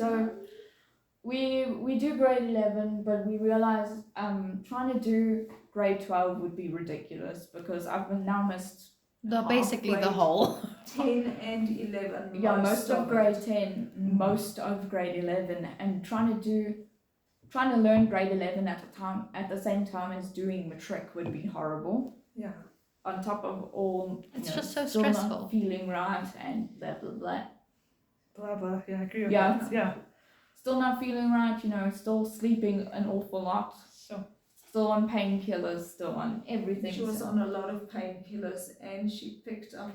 So we do grade 11, but we realized trying to do grade 12 would be ridiculous because I've now missed Basically the whole 10 and 11. Yeah, most of grade 10, most of grade 11, and trying to learn grade 11 at the same time as doing matric would be horrible. Yeah. On top of all, it's just so still stressful. not feeling right and blah blah blah. Blah blah. Yeah, I agree with Yeah. that. Yeah. Still not feeling right, still sleeping an awful lot. Sure. Still on painkillers, still on everything. She was on a lot of painkillers, and she picked up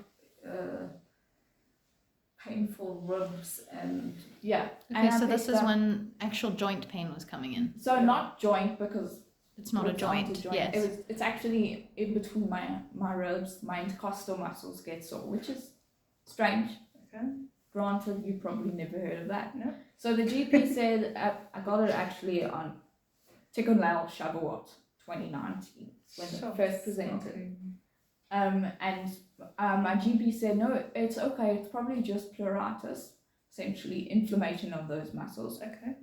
painful ribs and yeah. Okay, so this is when actual joint pain was coming in. So not joint because it's not a joint. Yes. It's actually in between my ribs. My intercostal muscles get sore, which is strange. Okay. Granted, you probably never heard of that. No. So the GP said I got it actually on Tikkun Shavuot 2019 when it first presented. Okay. And my GP said no, it's okay. It's probably just pleuritis, essentially inflammation of those muscles. Okay.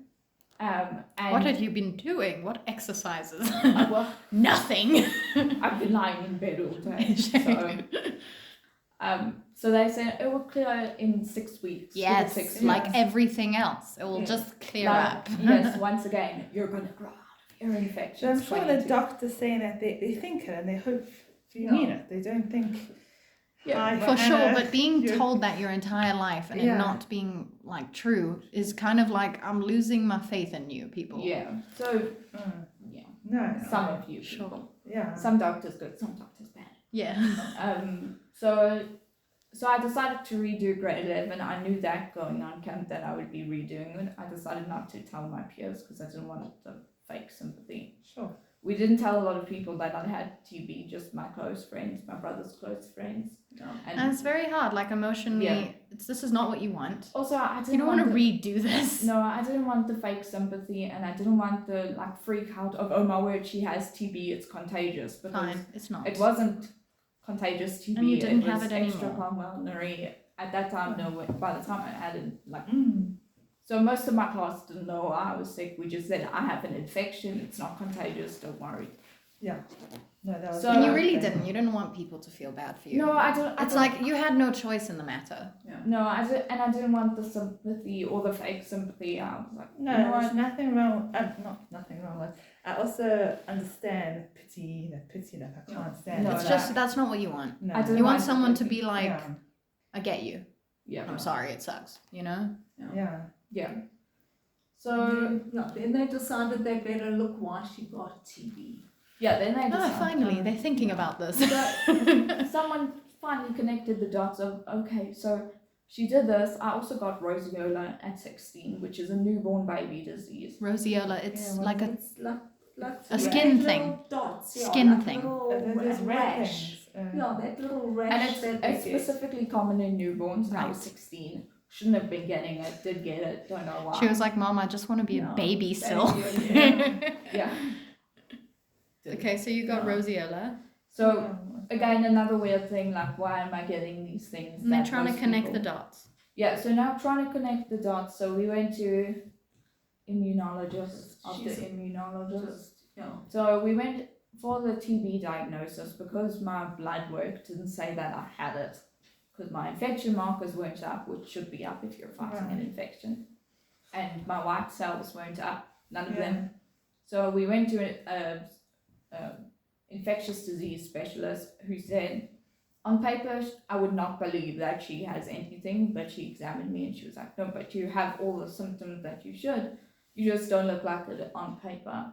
And what have you been doing? What exercises? Well, nothing. I've been lying in bed all day. So they said it will clear in 6 weeks. Yes, 6 like weeks. everything else, it will just clear up. Yes, once again, you're going to grow out of ear infections. I'm sure the doctor's saying that they think it and they hope you mean it. They don't think. Yeah, for sure, but being told that your entire life and it not being like true is kind of like I'm losing my faith in you people. Yeah. So no, some of you sure. people. Yeah. Some doctors good, some doctors bad. Yeah. So I decided to redo grade 11. I knew that going on camp that I would be redoing it. I decided not to tell my peers because I didn't want the fake sympathy. Sure. We didn't tell a lot of people that I had TB, just my close friends, my brother's close friends. And it's very hard, like emotionally, this is not what you want. Also, I didn't you don't want to redo this. No, I didn't want the fake sympathy and I didn't want the freak out of, oh my word, she has TB, it's contagious. Because fine, it's not. It wasn't contagious TB, and you didn't it have was it extrapulmonary. At that time, no, by the time I had it, So most of my class didn't know I was sick. We just said, I have an infection. It's not contagious. Don't worry. Yeah. No, that was. So and you really didn't. You didn't want people to feel bad for you. No, I don't. It's like you had no choice in the matter. Yeah. No, I didn't want the sympathy or the fake sympathy. I was like, no, there's nothing wrong. Nothing wrong with. I also understand pity. Pity that I can't stand. No, it's just that's not what you want. No. You want someone to be like, I get you. Yeah. I'm sorry, it sucks. You know. Yeah. Yeah. So then they decided they better look why she got TB. Yeah, then they decided. Finally, they're thinking about this. Someone finally connected the dots of, okay, so she did this. I also got roseola at 16, which is a newborn baby disease. Roseola, it's like a a skin thing. Dots, skin thing. Little rash. That little rash. And it's specifically common in newborns. Right. I was 16. Shouldn't have been getting it. Did get it. Don't know why. She was like, Mom, I just want to be a baby still. Yeah. Okay, so you got roseola. So again, another weird thing, like why am I getting these things? And they're trying to connect the dots. Yeah, so now trying to connect the dots. So we went to immunologist after immunologist. Yeah. So we went for the TB diagnosis because my blood work didn't say that I had it. Because my infection markers weren't up, which should be up if you're fighting an infection. And my white cells weren't up, none of them. So we went to an infectious disease specialist who said, on paper, I would not believe that she has anything, but she examined me and she was like, no, but you have all the symptoms that you should. You just don't look like it on paper.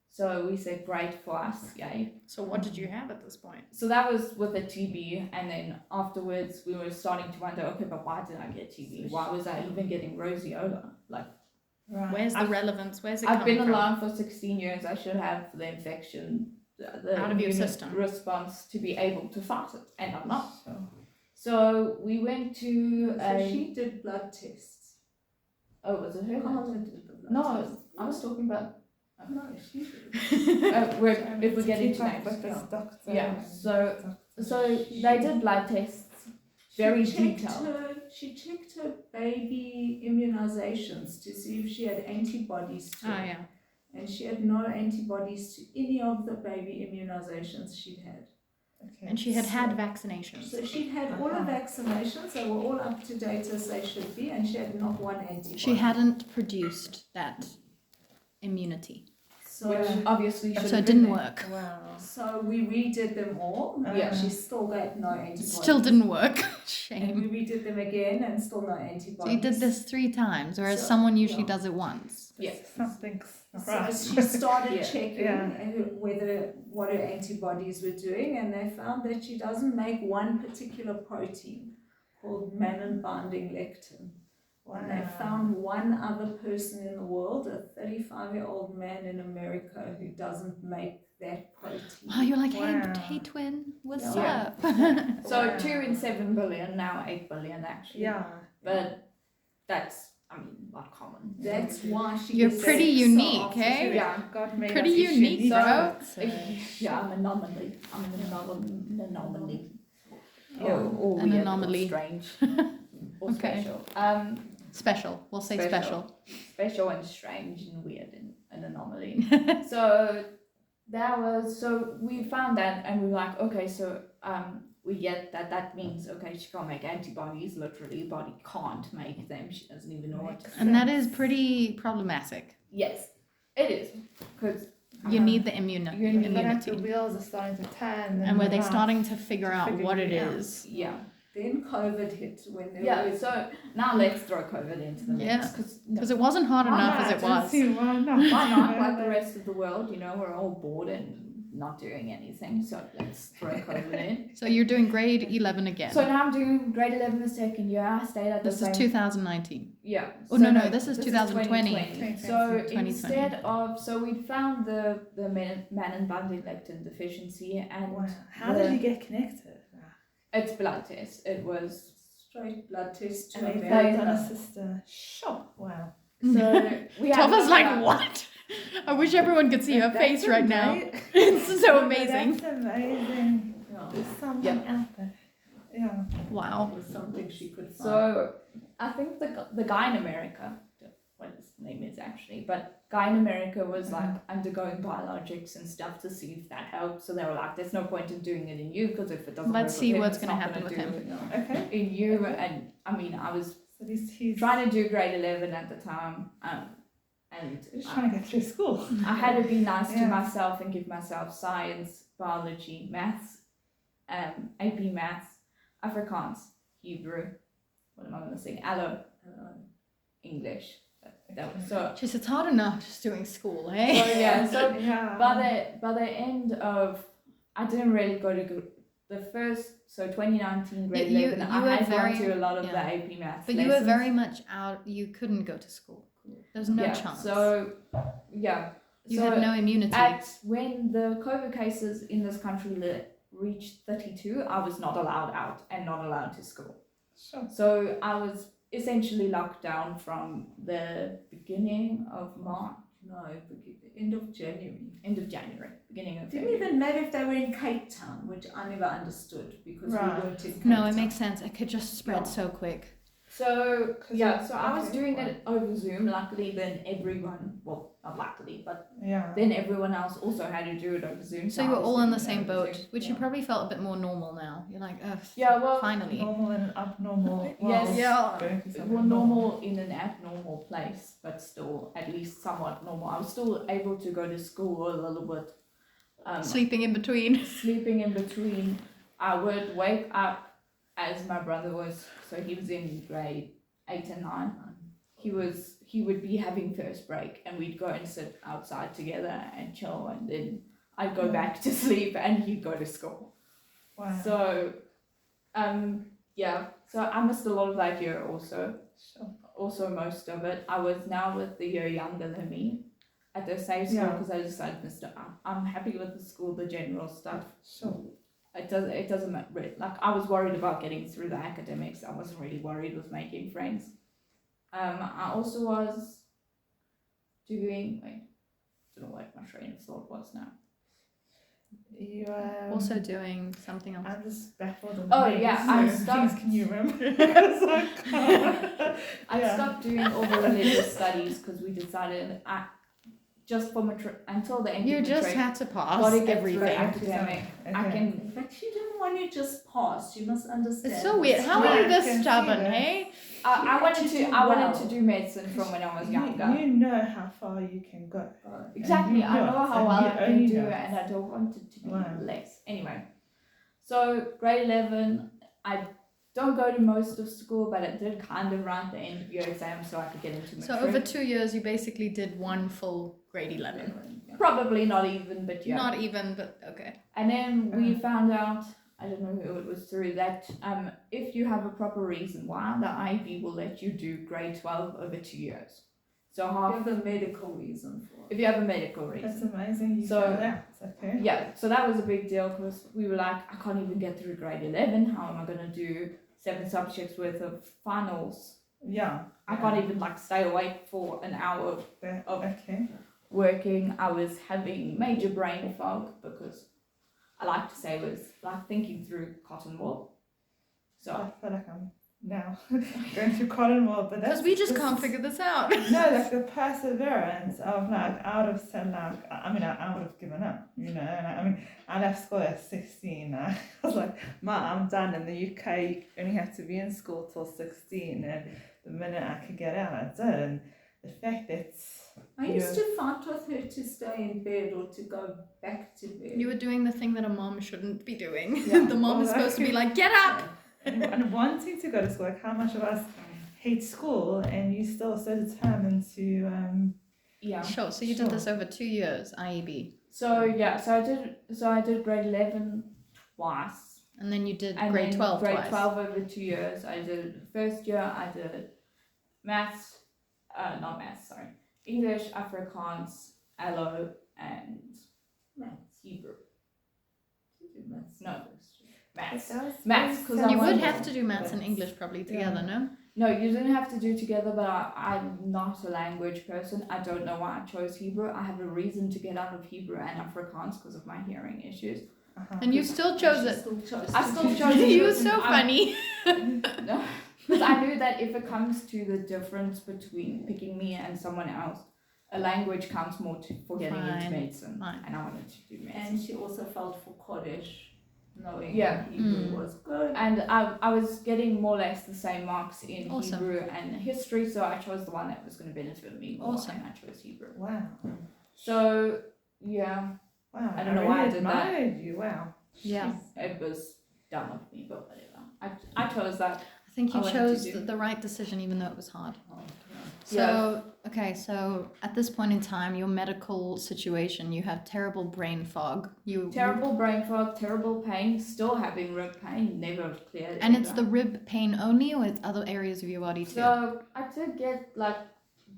So we said, great for us, yay. So what did you have at this point? So that was with the TB, and then afterwards we were starting to wonder, okay, but why did I get TB? Why was I even getting roseola? Like, where's the relevance? Where's it I've coming been from? alive for 16 years. I should have the infection, the out of your system response to be able to fight it, and I'm not. So we went to she did blood tests. Oh, was it her? No, I was talking about. No, she did. If we're getting to names. Doctor. Yeah. So they did blood tests. very checked detailed. She checked her baby immunizations to see if she had antibodies to it. yeah. And she had no antibodies to any of the baby immunizations she'd had. Okay. And she had had vaccinations. So she'd had all her vaccinations, they were all up to date as they should be, and she had not one antibody. She hadn't produced that immunity. So, Which obviously should So have it didn't been there. work. Wow. so we redid them all. Yeah. She still got no antibodies. Still didn't work. And Shame. we redid them again, and still no antibodies. So you did this 3 times, whereas So, someone usually yeah. does it once. Yes. Something's not So right. she started Yeah. checking what her antibodies were doing, and they found that she doesn't make one particular protein called mannan-binding lectin. And they found one other person in the world, a 35-year-old man in America, who doesn't make that protein. Oh, you're like, Wow. hey twin, what's Yeah. up? So Wow. 2 in 7 billion, now 8 billion actually. Yeah. But that's, I mean, not common. That's why she You're gets pretty sick so unique, often. eh? Yeah. God made Pretty us unique, unique, bro. so- Yeah, I'm an anomaly. I'm an anomaly. Yeah. Or An weird, or anomaly. strange. Or Okay. special. Special. We'll say special. Special and strange and weird and an anomaly. So we found that and we were like, okay, so we get that means, okay, she can't make antibodies, literally, body can't make them, she doesn't even know what to And that is pretty problematic. Yes, it is, because You need the You need But like the immunity. wheels are starting to turn. And where they're half. starting to figure out Figure what it it out. is. yeah. Then COVID hit when there Yeah, was so now let's throw COVID into the mix. Yeah. 'Cause Because it wasn't hard Why enough not? as it was. Why not? why not? Like the rest of the world, you know, we're all bored and not doing anything, so let's throw COVID in. So you're doing grade 11 again. So now I'm doing grade 11 the second year. I stayed at the This same. is 2019. Yeah. Oh, So no, this is 2020. 2020. So 2020. instead of, so we found the mannan-binding lectin deficiency, and Wow. How did you get connected? it's blood test. It was straight blood test to And they America. found on a sister. Shop. Wow. so we had. Topha's like, what? I wish everyone could see her That's face right now. amazing. It's so But amazing. That's amazing. Yeah, There's something out there. Yeah. Wow. it was something she could find. So I think the guy in America, what his name is actually, but guy in America was like undergoing biologics and stuff to see if that helps. So they were like, there's no point in doing it in you because if it doesn't Let's work see with him, what's it's gonna not happen with do him. it Okay. in you. And I mean, I was So he's trying to do grade 11 at the time, and just trying to get through school. I had to be nice to Yeah. myself and give myself science, biology, maths, AP maths, Afrikaans, Hebrew, what am I going to say? Allo, English. So She said, it's hard enough just doing school, So eh? yeah, so Yeah. by the end of, I didn't really go to the first, so 2019 grade You- 11, you I were had very- gone to a lot of yeah. the AP maths But you were lessons. very much out. You couldn't go to school. There's no yeah, chance. So yeah, you so had no immunity. when the COVID cases in this country reached 32, I was not allowed out and not allowed to school. Sure. So I was essentially locked down from the beginning of March, End of January. end of January, beginning of Didn't February. even matter if they were in Cape Town, which I never understood because Right. we weren't in Cape No, Town. it makes sense. It could just spread Yeah. so quick. So 'Cause yeah, it's- so I was okay, doing right. it over Zoom. Luckily, then everyone, well, not luckily, but Yeah. then everyone else also had to do it over Zoom. So I you were was all in doing the it same over boat, Zoom. which you probably felt a bit more normal now. You're like, ugh, Yeah, well, finally. Normal and abnormal. Yes. whilst Yeah. going through something well, normal in an abnormal place, but still at least somewhat normal. I was still able to go to school a little bit. Sleeping in between. Sleeping in between. I would wake up as my brother was, so he was in grade 8 and 9. He would be having first break and we'd go and sit outside together and chill, and then I'd go back to sleep and he'd go to school. Wow. So yeah, so I missed a lot of that year also. Sure. Also most of it. I was now with the year younger than me at the same school Yeah. because I decided I'm happy with the school, the general stuff. Sure. It doesn't matter. Like I was worried about getting through the academics. I wasn't really worried with making friends. I also was doing, wait, I don't know what my train of thought was now. You Also doing something else. I'm just baffled. On Oh, names, yeah, so I'm please, stuck. can you remember? Because I can't. I Yeah. stopped doing all the religious studies because we decided just for until the end You of just matric, had to pass gotta get through everything. academic. I Okay. can. But you didn't want to just pass. You must understand. It's so weird. How Yeah, are you I this can see stubborn, that. hey? I wanted to to. do I wanted well. to do medicine from when I was younger. You know how far you can go. Exactly. you I know know it, how and well you I can only do, know it. and I don't want it to be Wow. less. Anyway, so grade 11, I don't go to most of school, but I did kind of write the end of year exam so I could get into matric. So over 2 years, you basically did one full grade 11. Probably not even, but yeah. Not even, but okay. And then we found out, I don't know who it was through, that if you have a proper reason why, the IB will let you do grade 12 over 2 years. So You half, have a medical reason for it. if you have a medical That's reason. amazing. You So- found out. Okay. Yeah, so that was a big deal because we were like, I can't even get through grade 11. How am I going to do 7 subjects worth of finals? Yeah. I can't even like stay awake for an hour Okay. working. I was having major brain fog because I like to say it was like thinking through cotton wool. So I feel like I'm now going through cotton wool, but that's Because we just this can't is- figure this out. No, like the perseverance of like I would have said like I would have given up, you know. And I left school at 16. I was like, I'm done. In the UK, you only have to be in school till 16, and the minute I could get out, I did. And the fact that I used to fight with her to stay in bed or to go back to bed. You were doing the thing that a mom shouldn't be doing. Yeah. The mom is Well, supposed to be like, get up! and wanting to go to school, like how much of us hate school, and you still so determined to yeah. Sure, so you did this over 2 years, IEB. So yeah, so I did grade 11 twice. And then you did And grade then 12 grade twice. 12 over 2 years. I did first year I did maths, not maths, sorry. English, Afrikaans, Allo, and Maths. Hebrew. You do maths. No, maths. That's Maths, 'cause I You would wanted- have to do maths and English probably together, no? No, you didn't have to do together, but I'm not a language person. I don't know why I chose Hebrew. I have a reason to get out of Hebrew and Afrikaans because of my hearing issues. And you still chose She it. still chose I to still do chose that. it. You were so I'm- funny. No, because I knew that if it comes to the difference between picking me and someone else, a language counts more for getting into Fine, medicine, fine. and I wanted to do medicine. And she also felt for Kodesh, knowing Yeah. Hebrew Mm. was good. And I was getting more or less the same marks in Awesome. Hebrew and history, so I chose the one that was going to benefit me more, Awesome. and I chose Hebrew. Wow. So yeah, Wow. I don't know why I really did that. admired you. Wow. Yeah. it was dumb of me, but whatever. I chose that. I think I you wanted chose to do- the right decision even though it was hard. Oh, So, okay, so at this point in time, your medical situation, you have terrible brain fog. Terrible brain fog, terrible pain, still having rib pain, never cleared. And it's ever. the rib pain only, or it's other areas of your body too? So I did get like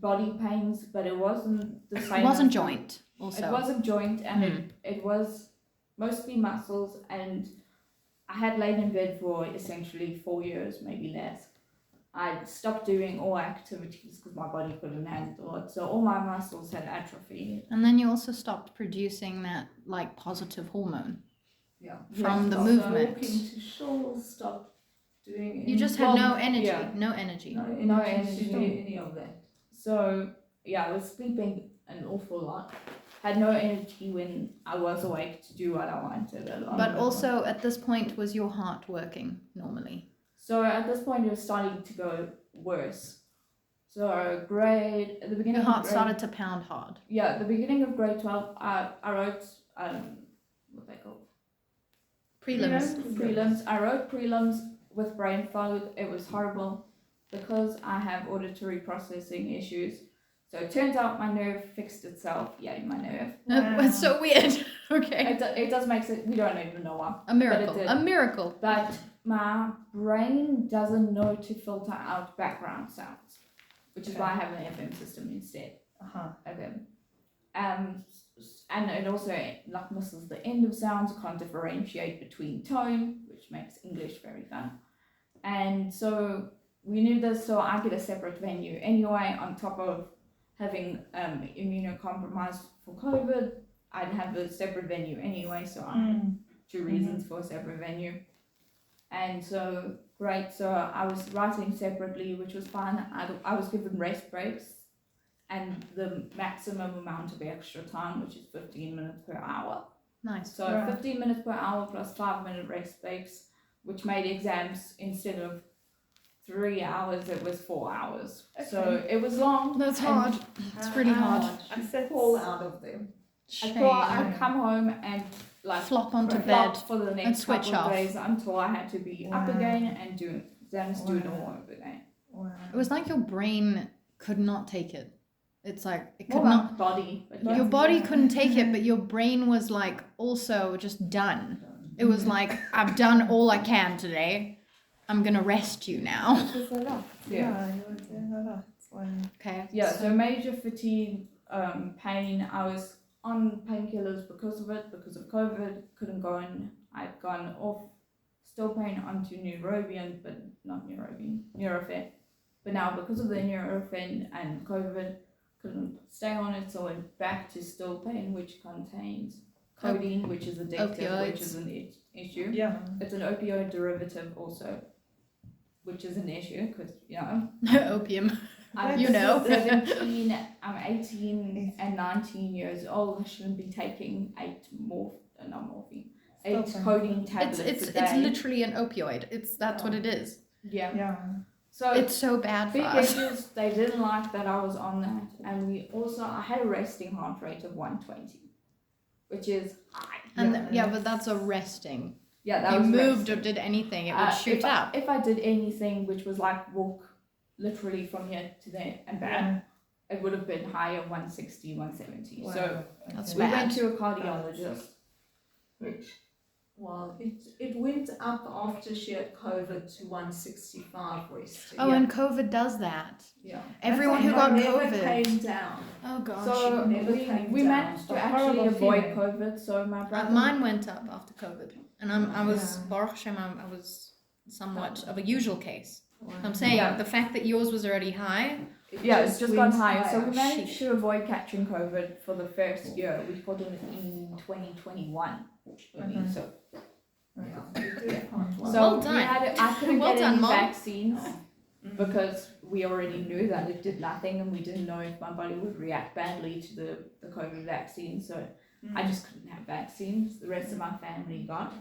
body pains, but it wasn't the same. It wasn't as- joint, also. It wasn't joint, and Hmm. it was mostly muscles. And I had laid in bed for essentially 4 years, maybe less. I stopped doing all activities because my body couldn't handle it. So all my muscles had atrophy. And then you also stopped producing that like positive hormone Yeah. from the Yeah. movement. Walking to shul, stop doing You just had Well, no energy, yeah. no energy. no No energy to do energy. any of that. So yeah, I was sleeping an awful lot. Had no energy when I was awake to do what I wanted. a lot. But also at this point, was your heart working normally? So at this point, it was starting to go worse. So at the beginning Your heart of grade, started to pound hard. Yeah, the beginning of grade 12, I wrote, what they called? Prelims. Prelims. I wrote prelims with brain fog. It was horrible because I have auditory processing issues. So it turns out my nerve fixed itself. Yay, my nerve. Wow. It's so weird. Okay. It does make sense. We don't even know why. A miracle. did. A miracle. But my brain doesn't know to filter out background sounds, which is why I have an FM system instead. Uh-huh. Okay. And it also like misses the end of sounds, can't differentiate between tone, which makes English very fun. And so we knew this, so I get a separate venue anyway, on top of having immunocompromised for COVID. I'd have a separate venue anyway, so I had two reasons for a separate venue. And so, great, so I was writing separately, which was fine. I was given rest breaks and the maximum amount of extra time, which is 15 minutes per hour. Nice. So 15 minutes per hour plus 5-minute rest breaks, which made exams, instead of 3 hours, it was 4 hours. Okay. So it was long. That's and hard. It's pretty hard. I said Fall out of them. I thought I'd come home and like Flop onto flop bed for the and next switch couple of off. days until I had to be up Wow. again and do exams, do it Wow. all over again. Wow. It was like your brain could not take it. It's like it More could my not. body, but Your body couldn't take it, but your brain was like also just done. It was like, I've done all I can today. I'm gonna rest you now. It was a lot. Yeah. You were doing a lot. Wow. Okay. Yeah, so major fatigue, pain. I was on painkillers because of it, because of COVID. Couldn't go in. I'd gone off still pain onto Neurobion, but not Neurobion, Nurofen. But now because of the Nurofen and COVID, couldn't stay on it, so I went back to still pain, which contains codeine, which is addictive, which is an issue. Yeah. It's an opioid derivative also, which is an issue because, you know, Opium. I'm You know. 17, I'm 18 and 19 years old. I shouldn't be taking 8 Stop codeine tablets It's a day. it's literally an opioid. That's what it is. Yeah. Yeah. So It's so bad for big us. issues. They didn't like that I was on that, and I had a resting heart rate of 120, which is high. And Yeah. but that's a resting. Yeah, that You was moved resting. or did anything, it would shoot up. If I did anything, which was like walk literally from here to there and back, it would have been higher, 160, 170. Wow. So That's we bad. went to a cardiologist. Well, it went up after she had COVID to 165 resting. Oh, and COVID does that. Yeah. Everyone who got never COVID. came down. Oh gosh. So never came we down. managed to A actually horrible avoid feeling. COVID. So my brother. Mine went up after COVID, and I was Yeah. Baruch Hashem, I was somewhat of a usual case. Wow. I'm saying Yeah. the fact that yours was already high. Yeah, it's just gone went higher. So we higher. managed to avoid catching COVID for the first year. We caught it in 2021. Only, Mhm. So, Yeah, we did quite well. so Well we done. I couldn't Well get done, any Mom. vaccines because we already knew that it did nothing, and we didn't know if my body would react badly to the COVID vaccine. So I just couldn't have vaccines. The rest of my family got.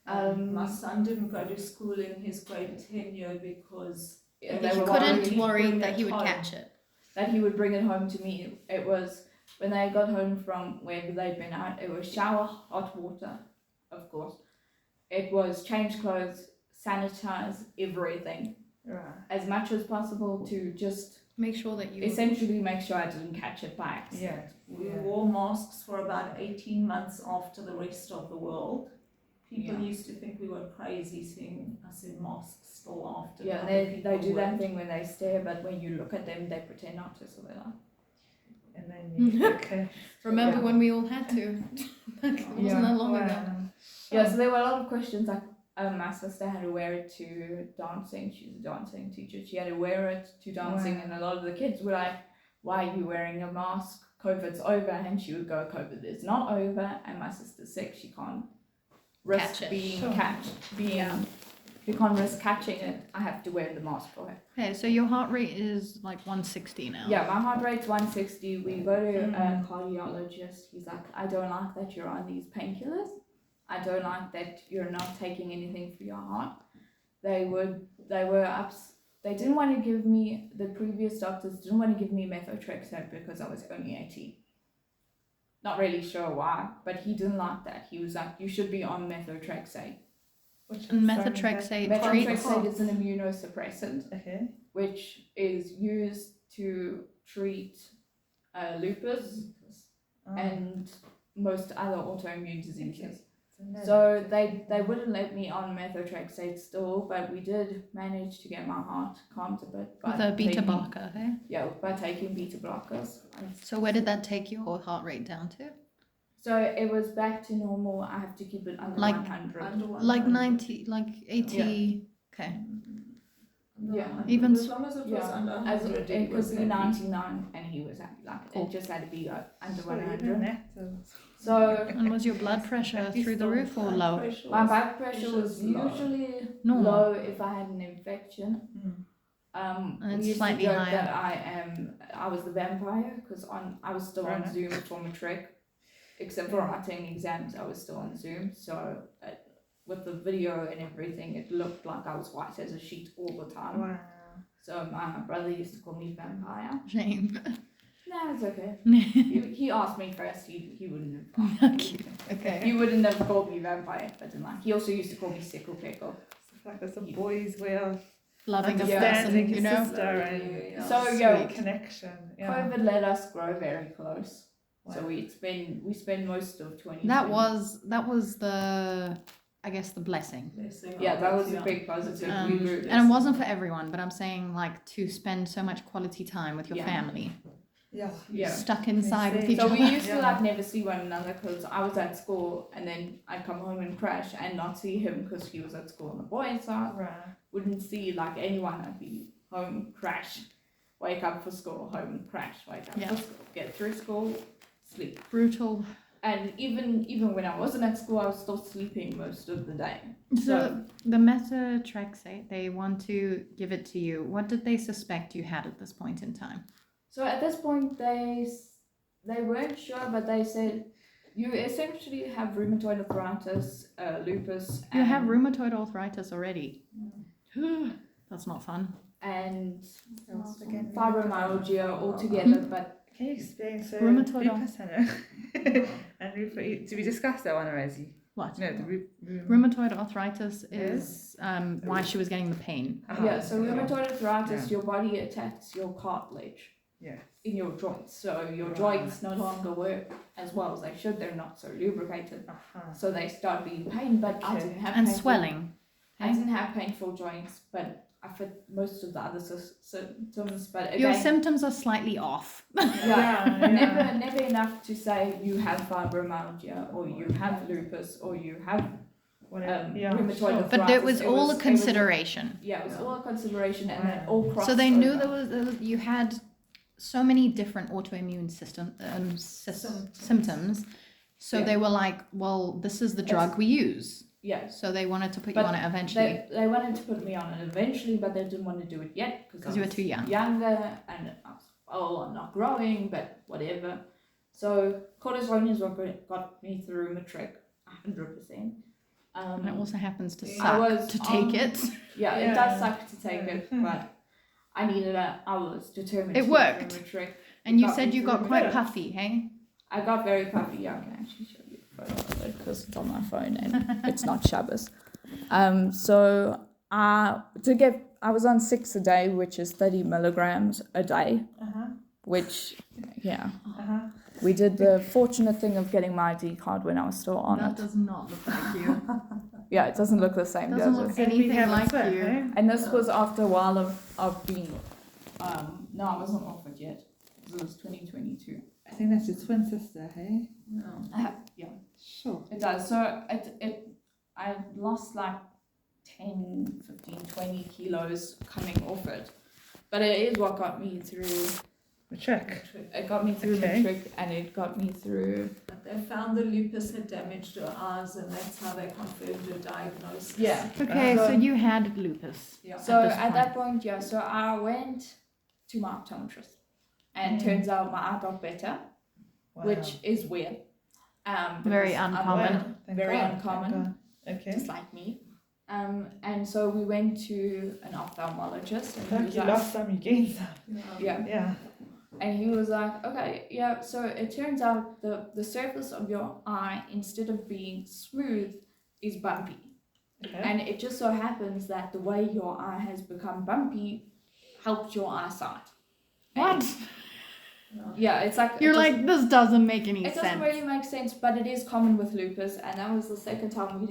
My son didn't go to school in his grade 10 year because They He were couldn't worried worry bring that it he would home. catch it. that he would bring it home to me. It was when they got home from wherever they'd been out. It was shower, hot water, of course. It was change clothes, sanitize everything Right. as much as possible to just Make sure that you. essentially make sure I didn't catch it by accident. Yeah. we Yeah. wore masks for about 18 months after the rest of the world. People Yeah. used to think we were crazy seeing us in masks still after. Yeah, other they people do were. that thing when they stare, but when you look at them, they pretend not to. So they're like, And then you okay. Remember Yeah. when we all had to? It wasn't that long ago. yeah. So there were a lot of questions. Like my sister had to wear it to dancing. She's a dancing teacher. She had to wear it to dancing, Wow. and a lot of the kids were like, "Why are you wearing a mask? COVID's over." And she would go, "COVID is not over." And my sister's sick. She can't risk Catch it. being Sure. catched. She can't risk catching it. I have to wear the mask for her. Okay, so your heart rate is like 160 now. Yeah, my heart rate's 160. We go to a cardiologist. He's like, "I don't like that you're on these painkillers. I don't like that you're not taking anything for your heart." They didn't want to give me, the previous doctors didn't want to give me methotrexate because I was only 18. Not really sure why, but he didn't like that. He was like, "You should be on methotrexate." And methotrexate treats. Methotrexate is an immunosuppressant, Okay. which is used to treat lupus and most other autoimmune diseases. So they wouldn't let me on methotrexate still, but we did manage to get my heart calmed a bit by With a beta taking- blocker, okay? Yeah, by taking beta blockers. So where did that take your heart rate down to? So it was back to normal. I have to keep it under Like- 100. Under Like 100. 90, like 80. Okay. Yeah. Even as long as it was under As 100, it was could be happy. 99 and he was happy. Like Cool. it just had to be under Sure, even 100. that is- So And was your blood pressure through the roof or low? Pressure my was- blood pressure was low. usually Normal. low if I had an infection. Mm. And We it's used slightly to joke higher. that I was the vampire because I was still on Right. Zoom for matric, except for writing exams. I was still on Zoom, so with the video and everything, it looked like I was white as a sheet all the time. Wow. So my brother used to call me vampire. Shame. No, it's okay. He asked me first. He wouldn't have. Cute. Okay. He wouldn't have called me vampire, but then like he also used to call me sickle pickle. It's like there's a boy's way of Loving a understanding person, his you know? sister and Yeah. So sweet yeah, connection. Yeah. COVID let us grow very close. So Wow. we spend most of 2020. That was the, I guess, the blessing. Yeah, that was a big positive. We grew. And it wasn't for everyone, but I'm saying like to spend so much quality time with your Yeah. family, Yeah. Yeah. stuck inside with each So other. we used to Yeah. like never see one another because I was at school and then I'd come home and crash and not see him because he was at school on the boys' side. Right. Wouldn't see like anyone. I'd be home, crash, wake up for school, home, crash, wake up Yeah. for school, get through school, sleep. Brutal. And even when I wasn't at school, I was still sleeping most of the day. So the methotrexate, they want to give it to you. What did they suspect you had at this point in time? So at this point, they weren't sure, but they said you essentially have rheumatoid arthritis, lupus. You have and- rheumatoid arthritis already. That's not fun. and Else again, fibromyalgia altogether, but Can you explain so Rheumatoid lupus and rheumatoid? Did we discuss that one already? What? No, the Rheumatoid arthritis is why she was getting the pain. yeah. So rheumatoid arthritis, Yeah. your body attacks your cartilage Yes. in your joints, so your Right. joints no longer work as well as they should. They're not so lubricated, so they start being pain. But I Okay. didn't have And painful- swelling. I didn't have painful joints, but I fit most of the other symptoms. But again, Your symptoms are slightly off. never enough to say you have fibromyalgia or you have lupus or you have rheumatoid sure. arthritis. But it was all a it was- consideration. Yeah, it was all a consideration, and then Wow. all crossed. So they knew over. there was you had so many different autoimmune symptoms. So Yeah. they were like, well, this is the drug we use. Yeah, So they wanted to put But you on it eventually. they wanted to put me on it eventually, but they didn't want to do it yet Because you were too young. Younger, and I was, I'm not growing, but whatever. So cortisone is what got me through matric, 100%. And it also happens to I suck was to take on- it. Yeah, Yeah. it does suck to take Yeah. it, but I needed it. I was determined. It to worked. Get through matric. And you got said me you got through quite matric. puffy, hey? I got very puffy. Yeah, I can actually show you a photo of it because it's on my phone and it's not Shabbos. So I was on 6 a day, which is 30 milligrams a day, which, yeah. We did the fortunate thing of getting my ID card when I was still on it. does not look like you. Yeah, it doesn't look the same, Doesn't does look it? anything like you. And this was after a while of being, no, I wasn't off it yet. It was 2022. I think that's your twin sister, hey? Yeah, Sure. it does. So I lost like 10, 15, 20 kilos coming off it. But it is what got me through. Matric. It got me through Okay. matric, and it got me through. But they found the lupus had damaged her eyes, and that's how they confirmed her diagnosis. Yeah. Okay, so Um, you had lupus. Yeah. So this at that point, yeah. So I went to my optometrist, and turns out my eye got better, which is weird. Very because I'm uncommon. weird, very uncommon, Okay. just like me. And so we went to an ophthalmologist, and he Like was you like, lost some, you gained some. yeah. Yeah. And he was like, okay, yeah, so it turns out the surface of your eye, instead of being smooth, is bumpy. Okay. And it just so happens that the way your eye has become bumpy helps your eyesight. What? Yeah, it's like... You're it doesn't- like, this doesn't make any It sense. doesn't really make sense, but it is common with lupus, and that was the second time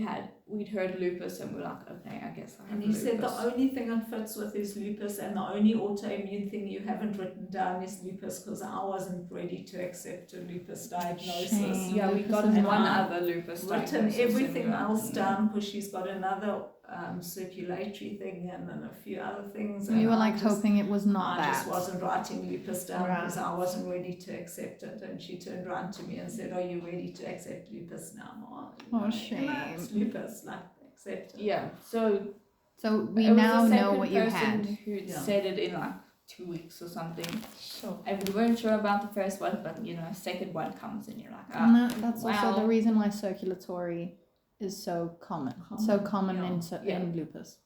we'd heard lupus, and we're like, okay, I guess I have And he said the lupus. only thing it fits with is lupus, and the only autoimmune thing you haven't written down is lupus, because I wasn't ready to accept a lupus diagnosis. Shame. Yeah, we got And one I other lupus Written diagnosis everything and we were else like, down because she's got another circulatory thing and then a few other things. You and were I like just- hoping it was not I that. just wasn't writing lupus down because Right. I wasn't ready to accept it. And she turned around to me and said, "Are you ready to accept lupus now, Ma?" Oh, And shame. it's lupus, like, accept it. Yeah. So So we it was now the know second what you person had. who Yeah. said it in like 2 weeks or something. Sure. And we weren't sure about the first one, but you know, second one comes and you're like, And ah, that's also the wow. reason why circulatory is so common. So common Yeah. in lupus.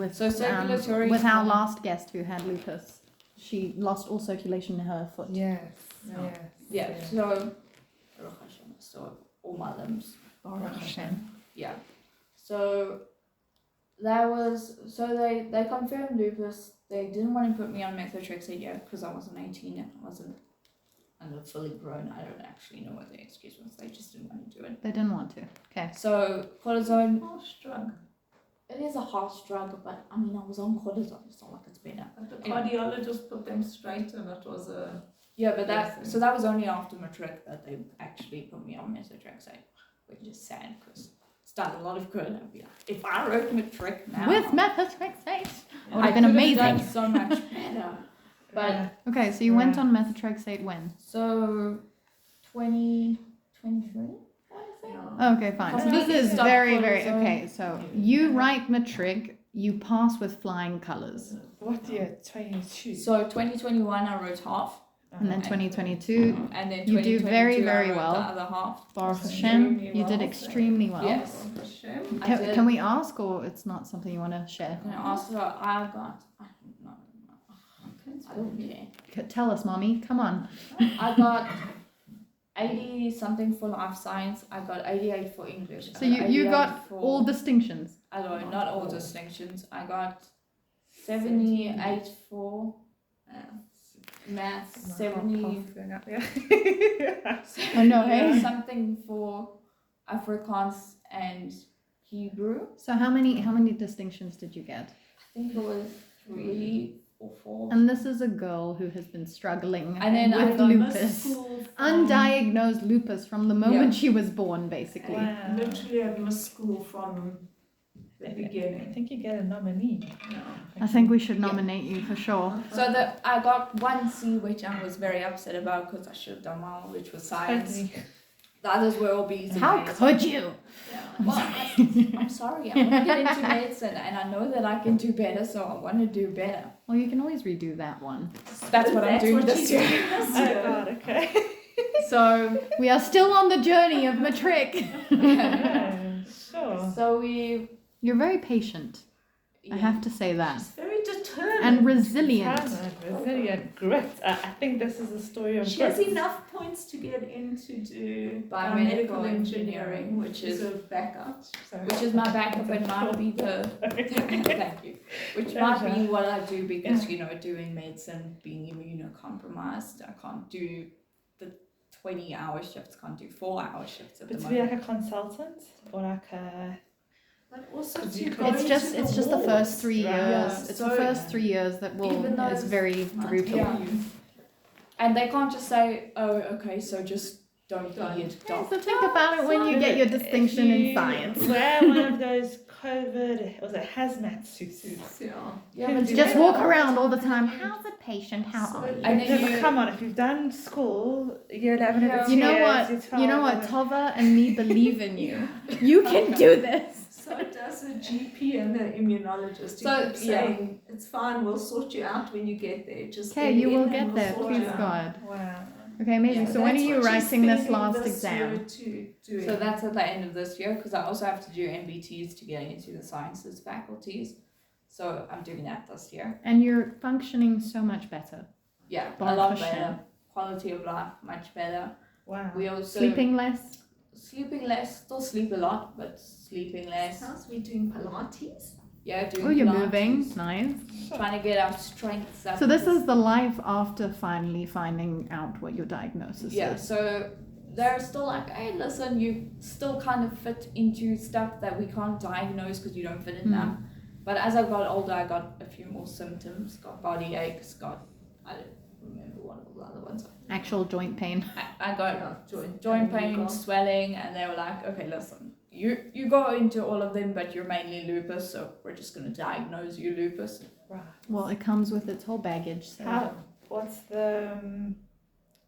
With So circulatory with is our common. last guest who had lupus, she lost all circulation in her foot. Yes. Yeah. Yes. yeah. So, so all my limbs. Baruch Hashem. Yeah. So that was they confirmed lupus. They didn't want to put me on methotrexate yet because I wasn't 18 and I wasn't fully grown. I don't actually know what the excuse was. They just didn't want to do it. They didn't want to. Okay. So cortisone, Harsh drug. it is a harsh drug, but I mean I was on cortisone. It's not like it's better. But the cardiologist put them straight and it was a... Yeah, but Yes, that was only after matric that they actually put me on methotrexate, which is sad because it's done a lot of good. I'd be like, if I wrote matric now, With methotrexate. Would I have been could amazing. have done so much better. But Okay, so you went on methotrexate when? so 2023, I think. Yeah. Okay, fine. So Completely this is stopped very, very cortisone. okay. So you write matric, you pass with flying colours, What year? 22. So 2021 I wrote half, and then 2022, and then You do 2022 very, I very wrote well. the other half. Baruch Extremely Hashem, you well, did so- extremely well. Yes. Shame. I did. Can we ask, or it's not something you want to share? And after I got, I don't care. Tell us, mommy. Come on. I got 80 something for life science. I got 88 for English. So you got for, all distinctions. I got not all distinctions. I got 78 for maths, 70 I know, hey? something for Afrikaans and Hebrew. So how many distinctions did you get? I think it was 3 or 4. And this is a girl who has been struggling And then I with got lupus. Undiagnosed lupus from the moment she was born, basically. Wow. Literally I've missed school from the I beginning. think you get a nominee. Yeah. I think we should nominate you for sure. So I got 1 C, which I was very upset about because I should have done well, which was science. Totally. The others were all B's. and How A's. could you? Yeah. Well, I'm sorry. I want to get into medicine, and I know that I can do better, so I want to do better. Well, you can always redo that one. That's what I'm doing this she's year. doing this Oh year. God, okay. So, We are still on the journey of matric. Yeah, sure. so we. You're very patient. I have to say that. She's very determined. And resilient. Determined, resilient, grit. I think this is a story of She has grit. enough points to get in to do Biomedical biomedical engineering, which is a backup. which is my backup and might be the thank you, which might be what I do because you know doing medicine, being immunocompromised, I can't do the 20-hour shifts, can't do 4-hour shifts at But the to be moment. like a consultant or like a... But also Because to you go could- It's into just the first 3 years. Right. Yeah, It's so- the first 3 years that will Even though is very Might brutal. Yeah. And they can't just say, oh, okay, so just don't be a Yeah, doctor. so think about it when you get your distinction in science. Wear one of those COVID, was it hazmat suits? Yeah. Yeah, but Just walk around all the time. How's it, patient? How are you? And then Because, you- come on, if you've done school, year 11 Yeah. of You know years, what? You know what? Tova and me believe in you. You can do this. So does a GP and the immunologist. So, You keep saying, it's fine, we'll sort you out when you get there. Just Okay, get you in will and get we'll there, sort please you out. God. Wow. Okay, amazing. Yeah, So when are That's you what she's writing this spending last this exam? year to doing. So that's at the end of this year because I also have to do MBTs to get into the sciences faculties. So I'm doing that this year. And you're functioning so much better. Yeah, a Baruch lot Hashem. better. Quality of life, much better. Wow. We also Sleeping less. sleeping less, still sleep a lot, but sleeping less. How's we doing Pilates? Yeah, doing Oh, you're Pilates, moving. Nice. Trying to get our strengths up. So this is the life after finally finding out what your diagnosis Yeah, is. so they're still like, hey, listen, you still kind of fit into stuff that we can't diagnose because you don't fit in now. But as I got older, I got a few more symptoms, got body aches, I don't remember one of the other ones. Actual joint pain. I got joint pain, swelling, and they were like, okay, listen, you go into all of them, but you're mainly lupus, so we're just going to diagnose you lupus. Right. Well, it comes with its whole baggage. So. What's the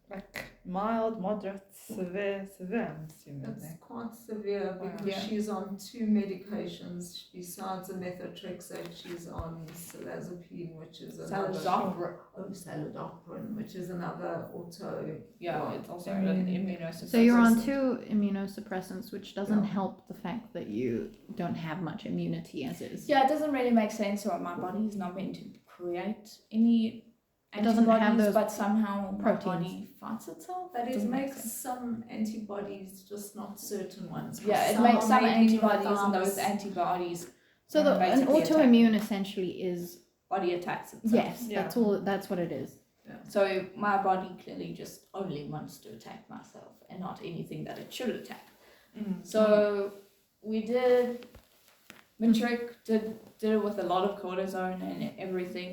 like mild, moderate, severe? I'm assuming. It's quite severe because Yeah. she's on 2 medications. Besides the methotrexate, she's on cilazepine, which is another... Salidoprin, which is another auto... Yeah, it's also an immunosuppressant. So you're on 2 immunosuppressants, which doesn't Yeah. help the fact that you don't have much immunity as is. Yeah, it doesn't really make sense. So my body is not meant to create any It doesn't have antibodies, those but somehow my proteins. body fights itself. But it Doesn't make makes sense. some antibodies, just not certain ones. Yeah, it makes some maybe antibodies, and without- those antibodies So an basically autoimmune essentially is body attacks itself. yes, Yeah. that's all. That's what it is. So my body clearly just only wants to attack myself and not anything that it should attack. So we did Matric did it with a lot of cortisone and everything.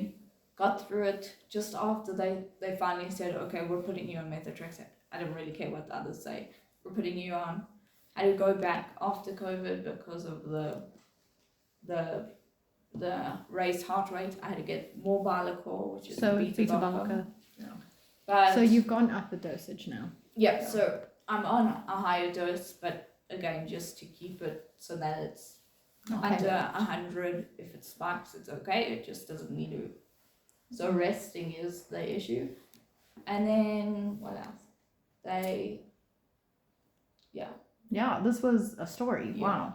Got through it just after they finally said, okay, we're putting you on methotrexate. I don't really care what the others say. We're putting you on. I had to go back after COVID because of the raised heart rate. I had to get more Bilocore, which is So beta beta blocker. blocker. But So you've gone up the dosage now. yeah, so I'm on a higher dose, but again, just to keep it so that it's under 100. If it spikes, it's okay. It just doesn't need to. So resting is the issue. And then what else? Yeah, this was a story. Yeah. Wow.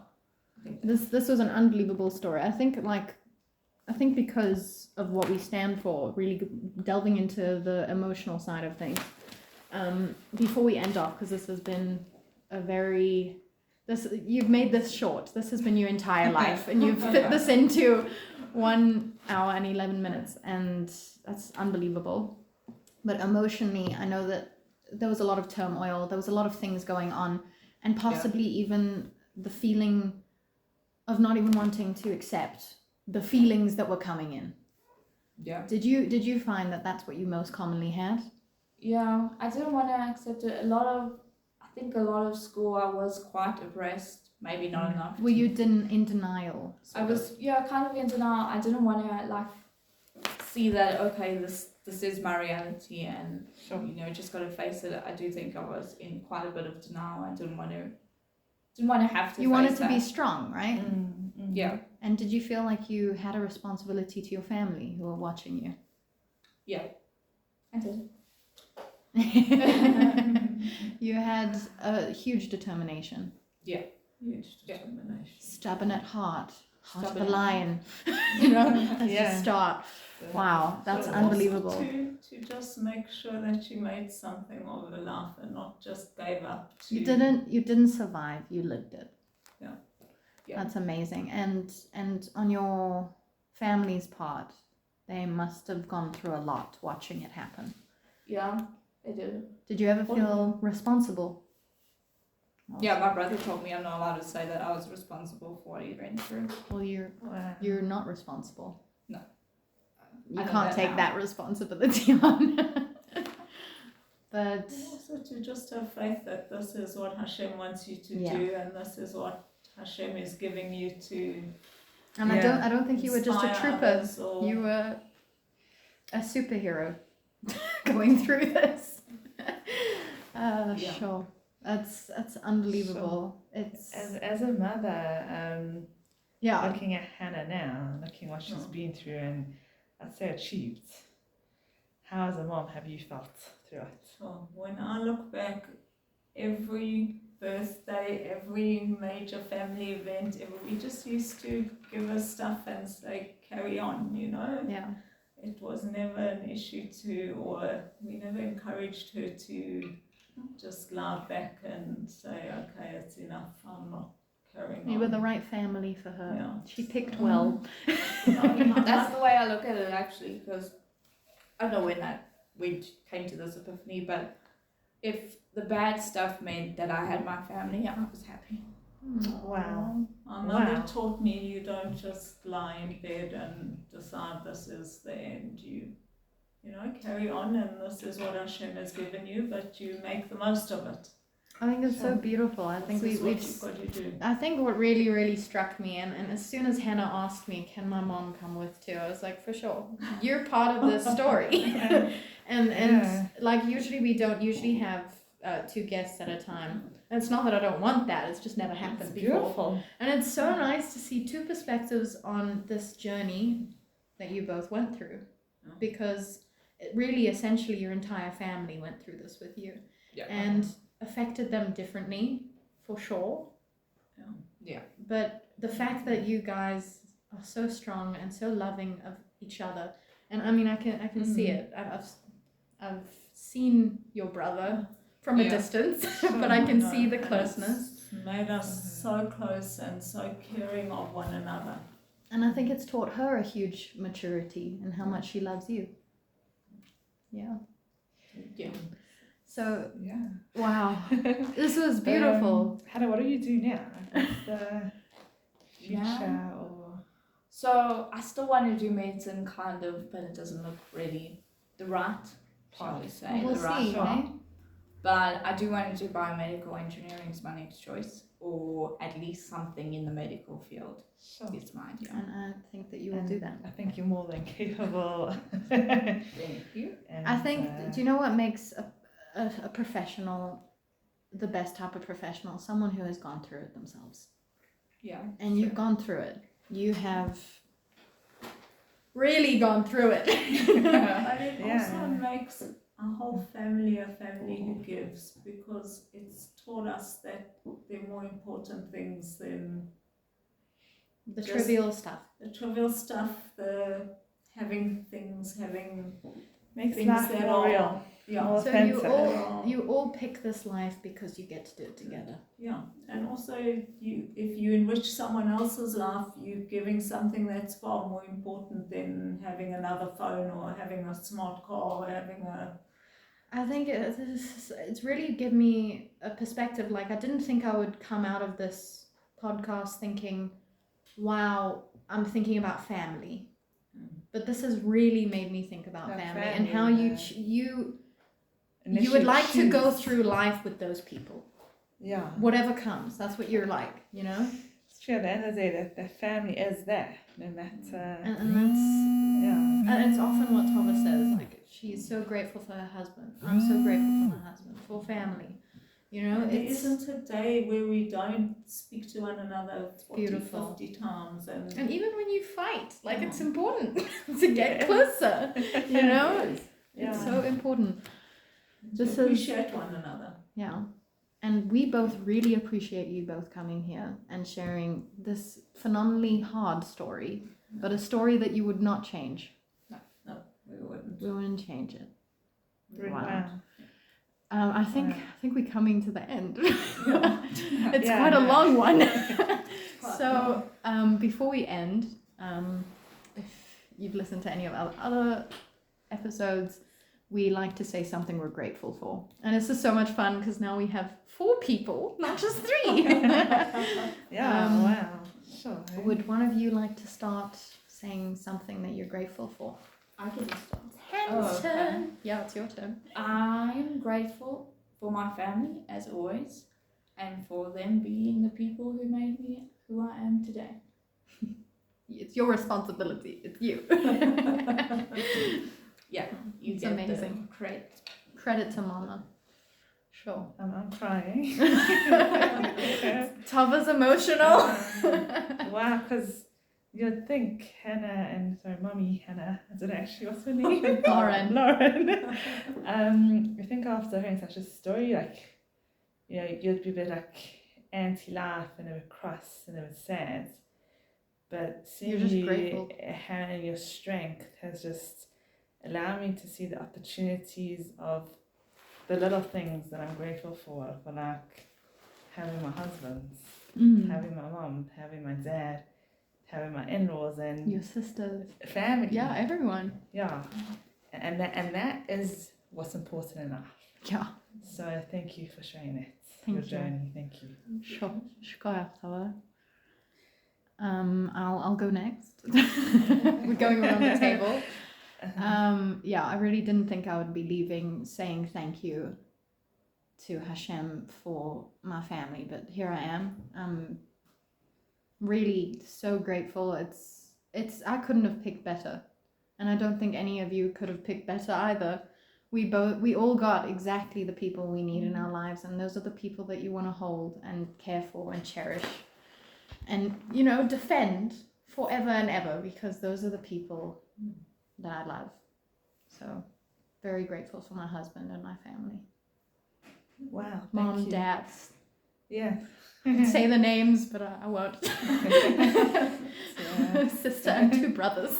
I think This was an unbelievable story. I think because of what we stand for, really delving into the emotional side of things. Before we end off, because this has been you've made this short. This has been your entire life, and you've fit this into 1 hour and 11 minutes, and that's unbelievable. But emotionally, I know that there was a lot of turmoil. There was a lot of things going on, and possibly even the feeling of not even wanting to accept the feelings that were coming in. Yeah. Did you find that that's what you most commonly had? Yeah, I didn't want to accept it. I think a lot of school I was quite oppressed. Maybe not enough. Were you in denial? I was kind of in denial. I didn't want to see that okay, this is my reality, and just gotta face it. I do think I was in quite a bit of denial. I didn't want to have to. You face wanted to that. be strong, right? Yeah. And did you feel like you had a responsibility to your family who were watching you? Yeah. I did. You had a huge determination. Huge determination. Stubborn at heart. Heart of a Stubborn. lion. As Yeah. a start. Wow, that's But unbelievable. also to just make sure that she made something of her life and not just gave up. You didn't survive, you lived it. Yeah. Yeah. That's amazing. And on your family's part, they must have gone through a lot watching it happen. Yeah, I did. Did you ever feel responsible? Yeah, my brother told me I'm not allowed to say that I was responsible for what he went through. Well, you're not responsible. No. You I know can't that take now. that responsibility on. But Also to just have faith that this is what Hashem wants you to Yeah. do, and this is what Hashem is giving you to and I don't think you were just a inspire trooper. others or- You were a superhero going through this. Yeah. Sure. That's unbelievable. It's As a mother, yeah. looking at Hannah now, looking what she's been through, and I'd say achieved. How as a mom have you felt through it? So when I look back, every birthday, every major family event, we just used to give her stuff and say, carry on, Yeah. It was never an issue or we never encouraged her to just lie back and say, okay, it's enough, I'm not carrying on. You were the right family for her. Yeah. She picked well. That's the way I look at it actually, because I don't know when we came to this epiphany, but if the bad stuff meant that I had my family, I was happy. Wow. My mother Wow. taught me you don't just lie in bed and decide this is the end. You carry on and this is what Hashem has given you, but you make the most of it. I think it's so beautiful. I think This is we've. what you've got to do. I think what really, really struck me, and as soon as Hannah asked me, can my mom come with too, I was like, for sure, you're part of this story. and like usually we don't usually have 2 guests at a time. And it's not that I don't want that, it's just never happened before. Beautiful. And it's so nice to see 2 perspectives on this journey that you both went through, because it really essentially your entire family went through this with you. Yeah. And affected them differently, for sure. Yeah. But the fact that you guys are so strong and so loving of each other, and I mean, I can see it. I've seen your brother from a distance, but I can see the closeness. It's made us so close and so caring of one another. And I think it's taught her a huge maturity and how much she loves you. Yeah. Yeah. So, Yeah. wow, this was beautiful. Hannah, what do you do now? What's the future or? So I still want to do medicine, kind of, but it doesn't look really the right, probably say We'll the right see, path. eh? But I do want to do biomedical engineering is my next choice, or at least something in the medical field. Sure. It's my idea. And I think that you will do that. I think you're more than capable. Thank you. I think, do you know what makes a professional the best type of professional? Someone who has gone through it themselves. Yeah. And you've gone through it. You have really gone through it. But it also makes a whole family a family who gives, because it's taught us that they're more important things than The Just- trivial stuff. the trivial stuff, the having things, having Makes things life that more are real. Yeah, More So authentic. you all pick this life because you get to do it together. yeah, and also if you enrich someone else's life, you're giving something that's far more important than having another phone or having a smart car or having a I think it's really given me a perspective. Like, I didn't think I would come out of this podcast thinking, wow, I'm thinking about family. But this has really made me think about family and how you would like to go through life with those people. Yeah. Whatever comes, that's what you're like, you know? It's true, at the end of the day, that the family is there, no matter. And that's, Yeah. and it's often what Tova says, like, she's so grateful for her husband. I'm so grateful for my husband, for family. You know, there isn't a day where we don't speak to one another 40, Beautiful. 50 times. And even when you fight, like, it's important to get closer, you know? It's so important. to This is, appreciate one another. yeah. And we both really appreciate you both coming here and sharing this phenomenally hard story, but a story that you would not change. No, we wouldn't. We wouldn't change it. Wow. I think we're coming to the end. Yeah. It's Yeah. quite a long one. Quite So before we end, if you've listened to any of our other episodes, we like to say something we're grateful for. And this is so much fun because now we have 4 people, not just 3. Yeah, wow. Sure. Would one of you like to start saying something that you're grateful for? I can start. Hannah's okay. turn. Yeah, it's your turn. I'm grateful for my family, as always, and for them being the people who made me who I am today. It's your responsibility. It's you. Yeah, you It's get amazing. the credit. Credit to Mama. Sure. I'm crying. Tova's emotional. Wow, because you'd think Hannah and, sorry, Mummy Hannah, I don't know actually what's her name. Lauren. Lauren. I think after hearing such a story, like, you know, you'd be a bit like anti-life and a bit cross and a bit sad. But You're seeing just you, grateful. Hannah, your strength has just allowed me to see the opportunities of the little things that I'm grateful for like having my husband, having my mom, having my dad, having my in-laws and Your sisters. family. Yeah, everyone. Yeah. And that is what's important in life. Yeah. So thank you for sharing it. Thank your you. journey. Thank you. Sure. Shkoya, Tova. I'll go next. We're going around the table. Yeah, I really didn't think I would be leaving saying thank you to Hashem for my family, but here I am. I'm really so grateful. It's I couldn't have picked better, and I don't think any of you could have picked better either. We all got exactly the people we need in our lives, and those are the people that you want to hold and care for and cherish, and defend forever and ever, because those are the people that I love. So very grateful for my husband and my family. Wow. Mom, thank you. dads. Yeah. Say the names, but I won't. Yeah. Sister and 2 brothers.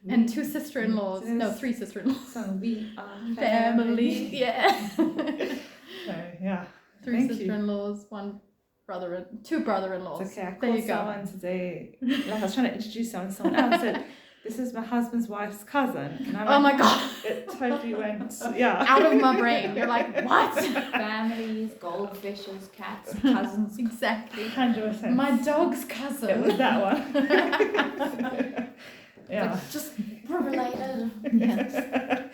And 2 sister-in-laws. No, 3 sister-in-laws. So we are Family. Yeah. So yeah. 3 Thank you. sister-in-laws, 1 brother, 2 brother-in-laws. It's okay. I There called you go. someone today. Like I was trying to introduce someone else. Said, "This is my husband's wife's cousin." And I Oh my god. It totally went. Yeah. Out of my brain. You're like, what? Families, goldfishes, cats, cousins. Exactly. 100%. My dog's cousin. It was that one. Yeah. Like, just we're related. Yes. I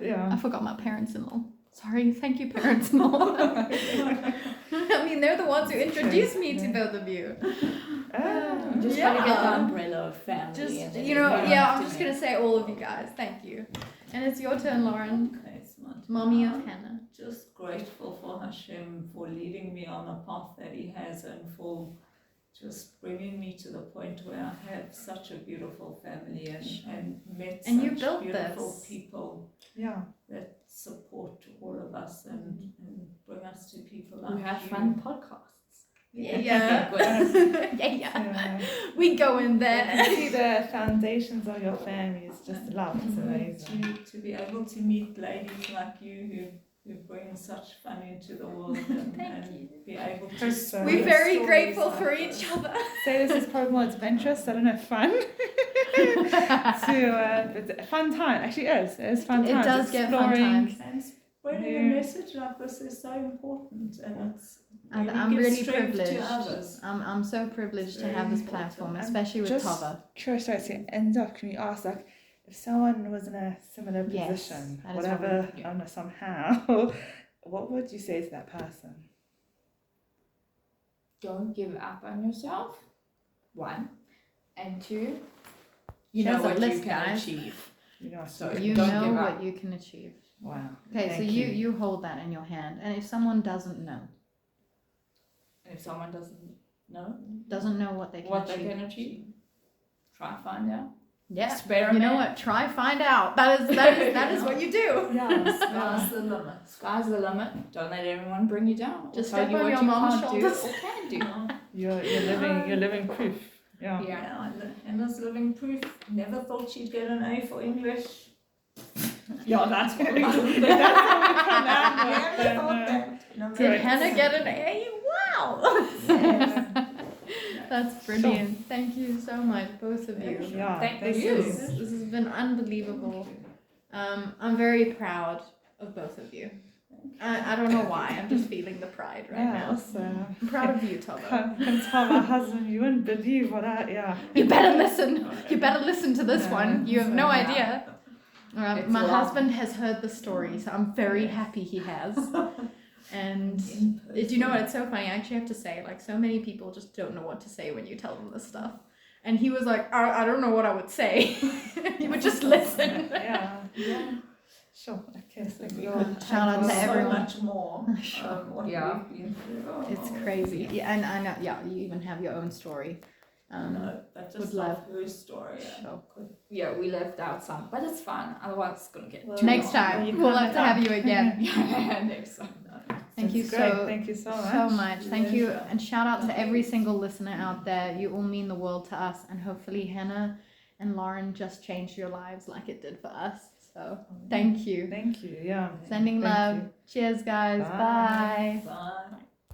Yeah. forgot my parents-in-law. Sorry, thank you, parents-in-law. I mean, they're the ones who introduced me to both of you. Ah. Just Yeah. gotta get the umbrella of family. Just, and then you know, everyone yeah, have I'm to just make- gonna say all of you guys. Thank you. And it's your turn, Lauren. Okay, it's my turn. Mommy of Hannah. Just grateful for Hashem for leading me on the path that He has, and for just bringing me to the point where I have such a beautiful family and met And such you built beautiful this. people Yeah. that support all of us and bring us to people like We have you. fun podcasts. Yeah. Yeah. Yeah. We go in there. To see the foundations of your family is just love. It's amazing. To be able to meet ladies like you who bring such fun into the world and, Thank and you. be able to We're spread We're very stories grateful like for this. each other. Say this is probably more adventurous. I don't know, fun. But fun time. Actually, it is fun It times. does get fun Exploring. times. And spreading Yeah. a message like this is so important, and it's I'm gives really strength privileged. to others. I'm so privileged to Very have this important. platform, And especially with just- Tava. Curious to end up. Can we ask, like, if someone was in a similar Yes, position, that is whatever, what we- I don't know, somehow, what would you say to that person? Don't give up on yourself. 1. And 2, She you know has a what list, you can guys. achieve. You know, So You don't know give what up. you can achieve. wow. Okay, so Thank you hold that in your hand, and if someone doesn't know And if someone doesn't know what they can what achieve, they can achieve, try find out. yeah, Experiment. you know what? Try, find out. That is what you do. Yeah, sky's the limit. Sky's the limit. Don't let everyone bring you down. Or Just tell step you on what your you mom's can't do shoulders. or can do. You're living proof. Yeah. Yeah. Hannah's living proof. Never thought she'd get an A for English. Yeah, that's what we do. Never thought that. No, Did Right. Hannah get an A? Wow! Yeah. That's brilliant. Thank you so much, both of you. Yeah. Thank thank you. This has been unbelievable. I'm very proud of both of you. I don't know why. I'm just feeling the pride right Yeah, now. also. I'm proud of you, Tava. Can tell my husband, you wouldn't believe what I. You better listen. You better listen to this Yeah, one. You have no so, idea. It's My long. husband has heard the story, so I'm very happy he has. And do you know what? It's so funny. I actually have to say, like, so many people just don't know what to say when you tell them this stuff. And he was like, I don't know what I would say. He would just listen. Yeah. Sure. Okay. So We go could on. Shout out to so everyone. much more. Sure. What Yeah. we've been through. It's crazy. Yeah, and I know. Yeah, you even have your own story. No, but just would love love- her story. Sure. Yeah, we left out some, but it's fine. Otherwise, it's gonna get Well, too Next long. time, You we'll come have to have you again. Next time. Thank you That's great. so Thank you so much. so much. Thank you, Pleasure. and shout out to every single listener out there. You all mean the world to us, and hopefully Hannah and Lauren just changed your lives like it did for us. So thank you. Thank you. Yeah. Sending Thank love. you. Cheers, guys. Bye. Bye.